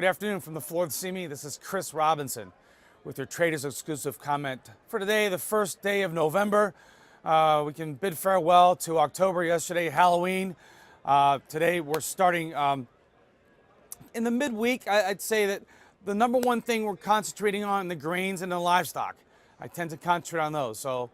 Good afternoon from the floor of CME. This is Chris Robinson with your Traders Exclusive comment for today, the first day of November. We can bid farewell to October. Yesterday, Halloween. Today, we're starting in the midweek. I'd say that the number one thing we're concentrating on the grains and the livestock. I tend to concentrate on those. So,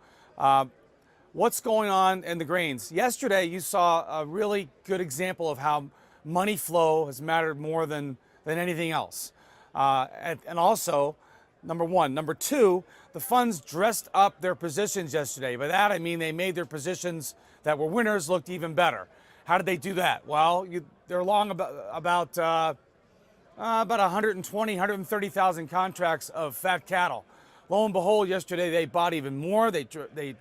what's going on in the grains? Yesterday, you saw a really good example of how money flow has mattered more than anything else. And also, number one. Number two, the funds dressed up their positions yesterday. By that, I mean they made their positions that were winners looked even better. How did they do that? Well, they're long about 120, 130,000 contracts of fat cattle. Lo and behold, yesterday they bought even more. They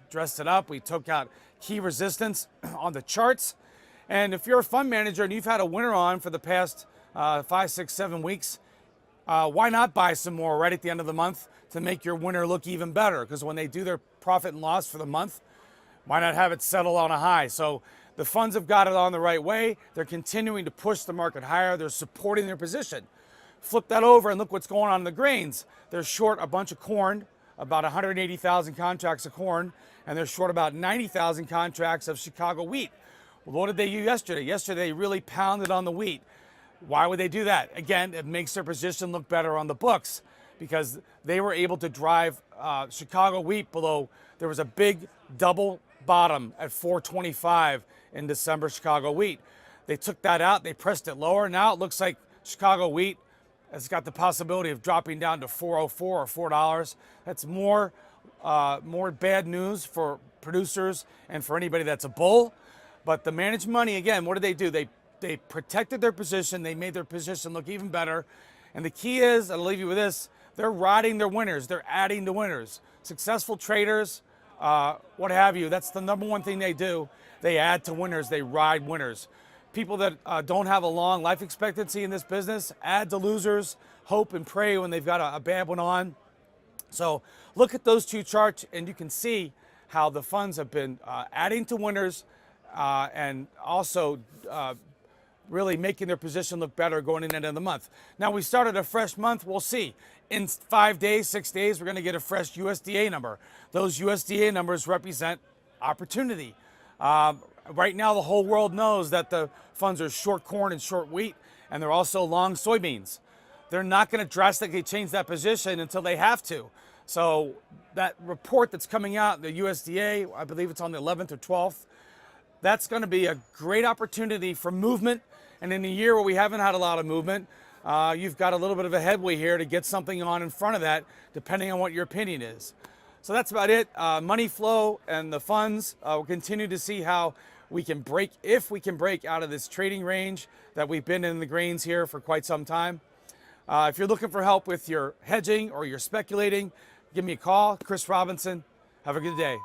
dressed it up. We took out key resistance on the charts. And if you're a fund manager and you've had a winner on for the past 5, 6, 7 weeks, why not buy some more right at the end of the month to make your winner look even better? Because when they do their profit and loss for the month, why not have it settle on a high? So the funds have got it on the right way. They're continuing to push the market higher. They're supporting their position. Flip that over and look what's going on in the grains. They're short a bunch of corn, about 180,000 contracts of corn, and they're short about 90,000 contracts of Chicago wheat. Well, what did they do yesterday? Yesterday, they really pounded on the wheat. Why would they do that? Again, it makes their position look better on the books because they were able to drive Chicago wheat below. There was a big double bottom at 425 in December Chicago wheat. They took that out. They pressed it lower. Now it looks like Chicago wheat has got the possibility of dropping down to 404 or $4. That's more bad news for producers and for anybody that's a bull. But the managed money, again, what did they do? They protected their position. They made their position look even better. And the key is, I'll leave you with this, they're riding their winners. They're adding to winners. Successful traders, what have you, that's the number one thing they do. They add to winners. They ride winners. People that don't have a long life expectancy in this business add to losers, hope and pray when they've got a bad one on. So look at those two charts and you can see how the funds have been adding to winners and also really making their position look better going in the end of the month. Now we started a fresh month. We'll see. In 5 days, 6 days, we're going to get a fresh USDA number. Those USDA numbers represent opportunity. Right now, the whole world knows that the funds are short corn and short wheat, and they're also long soybeans. They're not going to drastically change that position until they have to. So that report that's coming out, the USDA, I believe it's on the 11th or 12th, that's going to be a great opportunity for movement. And in a year where we haven't had a lot of movement, you've got a little bit of a headway here to get something on in front of that, depending on what your opinion is. So that's about it. Money flow and the funds, we'll continue to see how we can break, if we can break out of this trading range that we've been in the grains here for quite some time. If you're looking for help with your hedging or you're speculating, give me a call. Chris Robinson. Have a good day.